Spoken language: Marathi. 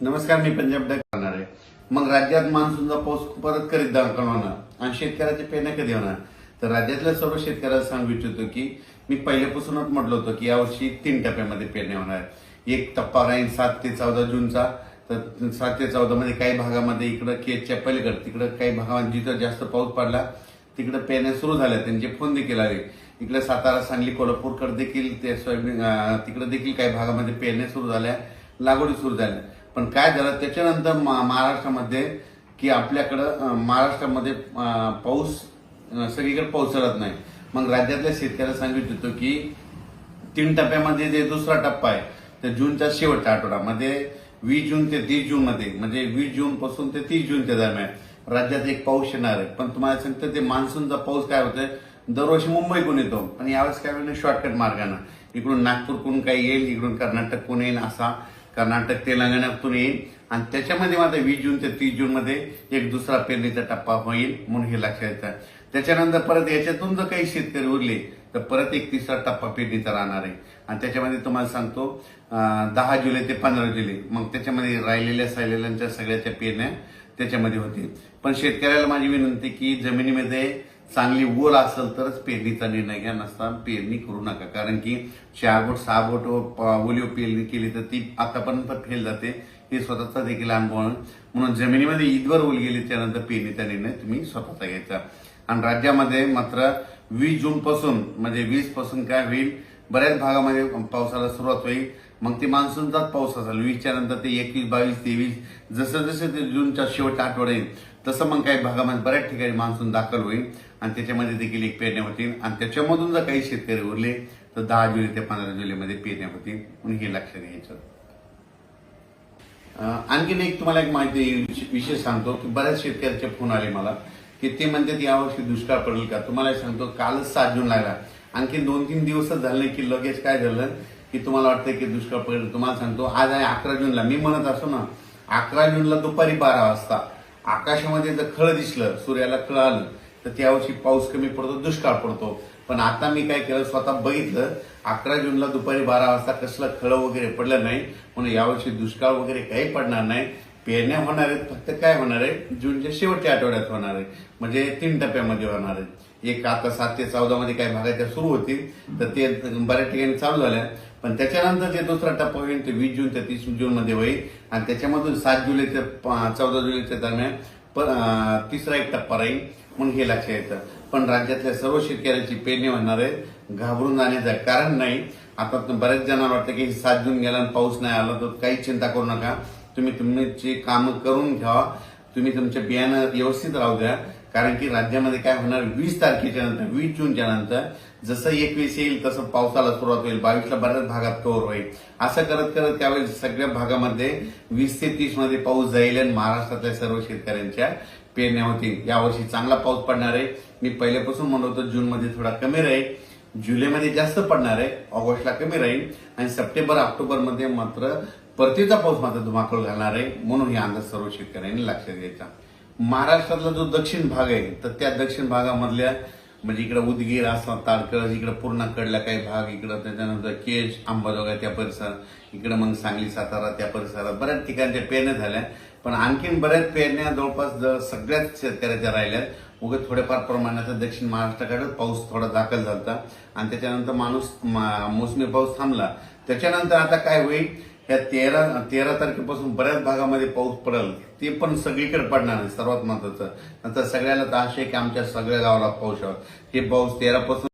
नमस्कार, मी पंजाब डक करणार आहे. मग राज्यात मान्सूनचा पाऊस परत करीत दाखवणार आणि शेतकऱ्याचे पेरण्या कधी होणार? तर राज्यातल्या सर्व शेतकऱ्याला सांगू इच्छितो की मी पहिल्यापासूनच म्हटलं होतं की यावर्षी 3 टप्प्यामध्ये पेरण्या होणार. एक टप्पा राहील 7 ते 14 जूनचा. तर 7 ते 14 मध्ये काही भागामध्ये इकडं केजच्या पलीकडे तिकडं काही भागामध्ये जिथं जास्त पाऊस पडला तिकडे पेरण्या सुरू झाल्या, त्यांचे फोन देखील आले. इकडे सातारा, सांगली, कोल्हापूरकडे देखील ते सोयाबीन तिकडे देखील काही भागामध्ये पेरण्या सुरू झाल्या, लागवडी सुरू झाल्या. पण काय झालं त्याच्यानंतर महाराष्ट्रामध्ये की आपल्याकडं महाराष्ट्रामध्ये पाऊस सगळीकडे पोहोचत नाही. मग राज्यातल्या शेतकऱ्याला सांगू इच्छितो की 3 टप्प्यामध्ये जे दुसरा टप्पा आहे तर जूनच्या शेवटच्या आठवड्यामध्ये 20 जून ते 30 जून मध्ये, म्हणजे 20 जून पासून ते 30 जूनच्या दरम्यान राज्यात एक पाऊस येणार आहे. पण तुम्हाला सांगतो ते मान्सूनचा पाऊस काय होतोय, दरवर्षी मुंबईकडून येतो पण यावेळेस काय म्हणजे शॉर्टकट मार्गाने इकडून नागपूरकडून काही येईल, इकडून कर्नाटककडून येईल, असा कर्नाटक तेलंगणातून येईल आणि त्याच्यामध्ये मात्र 20 जून ते 30 जून मध्ये एक दुसरा पेरणीचा टप्पा होईल म्हणून हे लक्षात येतं. त्याच्यानंतर परत याच्यातून जर काही शेतकरी उरले तर परत एक तिसरा टप्पा पेरणीचा राहणार आहे. आणि त्याच्यामध्ये तुम्हाला सांगतो 10 जुलै ते 15 जुलै मग त्याच्यामध्ये राहिलेल्या सायलेल्यांच्या सगळ्याच्या पेरण्या त्याच्यामध्ये होतील. पण शेतकऱ्याला माझी विनंती की जमिनीमध्ये चांगली ओल असेल तरच पेरणीचा निर्णय घ्या, नसता पेरणी करू नका. कारण की 4 बोट 6 बोट ओलीव पेरणी केली तर ती आतापर्यंत फेल जाते, हे स्वतःचा देखील अनुभव आहे. म्हणून जमिनीमध्ये ईदवर ओल गेली त्यानंतर पेरणीचा निर्णय तुम्ही स्वतःचा घ्यायचा. आणि राज्यामध्ये मात्र 20 जून पासून म्हणजे 20 पासून काय होईल, बऱ्याच भागामध्ये पावसाला सुरुवात होईल. मग ते मान्सूनचाच पाऊस असेल. 20च्या नंतर ते 21, 22, 23 जसं जसं ते जूनच्या शेवटच्या आठवडा येईल तसं मग काही भागामध्ये बऱ्याच ठिकाणी मान्सून दाखल होईल आणि त्याच्यामध्ये देखील एक पेरण्या होतील. आणि त्याच्यामधून जर काही शेतकरी उरले तर 10 जुलै ते 15 जुलैमध्ये पेरण्या होतील म्हणून हे लक्षात घ्यायचं. आणखीन एक तुम्हाला एक माहिती विशेष सांगतो की बऱ्याच शेतकऱ्याचे फोन आले मला की ते म्हणतात यावर्षी दुष्काळ पडेल का. तुम्हाला सांगतो कालच 7 जून लागला, आणखी 2-3 दिवसच झाले की लगेच काय झालं की तुम्हाला वाटतं की दुष्काळ पडेल. तुम्हाला सांगतो आज आहे 11 जूनला, मी म्हणत असतो ना 11 जूनला दुपारी 12 वाजता आकाशामध्ये जर खळ दिसलं, सूर्याला खळ आलं तर त्यावर्षी पाऊस कमी पडतो, दुष्काळ पडतो. पण आता मी काय केलं, स्वतः बघितलं 11 जूनला दुपारी 12 वाजता कसलं खळ वगैरे पडलं नाही, म्हणून यावर्षी दुष्काळ वगैरे काही पडणार नाही. पेरण्या होणार आहेत, फक्त काय होणार आहे जूनच्या शेवटच्या आठवड्यात होणार आहे, म्हणजे 3 टप्प्यामध्ये होणार आहे. एक आता 7 ते 14 मध्ये काही भागाच्या सुरू होतील तर ते बऱ्याच ठिकाणी चालू झाल्या. पण त्याच्यानंतर जे दुसरा टप्पा होईल ते 20 जून ते 30 जून मध्ये होईल आणि त्याच्यामधून 7 जुलै ते 14 जुलैच्या दरम्यान तिसरा एक टप्पा राहील म्हणून हे लक्षात येतं. पण राज्यातल्या सर्व शेतकऱ्यांची पेरणी होणार आहे, घाबरून जाण्याचं कारण नाही. आता बऱ्याच जणांना वाटतं की 7 जून गेला आणि पाऊस नाही आला तर काही चिंता करू नका. तुम्ही तुमची कामं करून घ्या, तुम्ही तुमच्या बियाणं व्यवस्थित राहू द्या. कारण की राज्यामध्ये काय होणार, 20 तारखेच्या नंतर 20 जूनच्या नंतर जसं 21 येईल तसं पावसाला सुरुवात होईल, 22ला बऱ्याच भागात कव्हर होईल. असं करत करत त्यावेळेस सगळ्या भागामध्ये 20 ते 30 मध्ये पाऊस जाईल आणि महाराष्ट्रातल्या सर्व शेतकऱ्यांच्या पेरण्या होतील. यावर्षी चांगला पाऊस पडणार आहे. मी पहिल्यापासून म्हणत होतो जूनमध्ये थोडा कमी राहील, जुलैमध्ये जास्त पडणार आहे, ऑगस्टला कमी राहील आणि सप्टेंबर ऑक्टोबर मध्ये मात्र परतीचा पाऊस मात्र धुमाकूळ घालणार आहे. म्हणून हे अंदाज सर्व शेतकऱ्यांनी लक्षात घ्यायचा. महाराष्ट्रातला जो दक्षिण भाग आहे तर त्या दक्षिण भागामधल्या म्हणजे इकडे उदगीर, आसाम, तारकळ, इकडे पूर्णा कडला काही भाग, इकडं त्याच्यानंतर केज, अंबाजोगाई त्या परिसरात, इकडे मग सांगली, सातारा त्या परिसरात बऱ्याच ठिकाणच्या पेरण्या झाल्या. पण आणखीन बऱ्याच पेरण्या जवळपास सगळ्याच शेतकऱ्याच्या राहिल्यात. उगाच थोड्याफार प्रमाणाचा दक्षिण महाराष्ट्राकडे पाऊस थोडा दाखल झाला आणि त्याच्यानंतर मोसमी पाऊस थांबला. त्याच्यानंतर आता काय होईल, ह्या 13 तारखेपासून बऱ्याच भागामध्ये पाऊस पडेल, ते पण सगळीकडे पडणार आहे. सर्वात महत्वाचं नंतर सगळ्याला तर आशय की आमच्या सगळ्या गावाला पाऊस हे पाऊस 13 पासून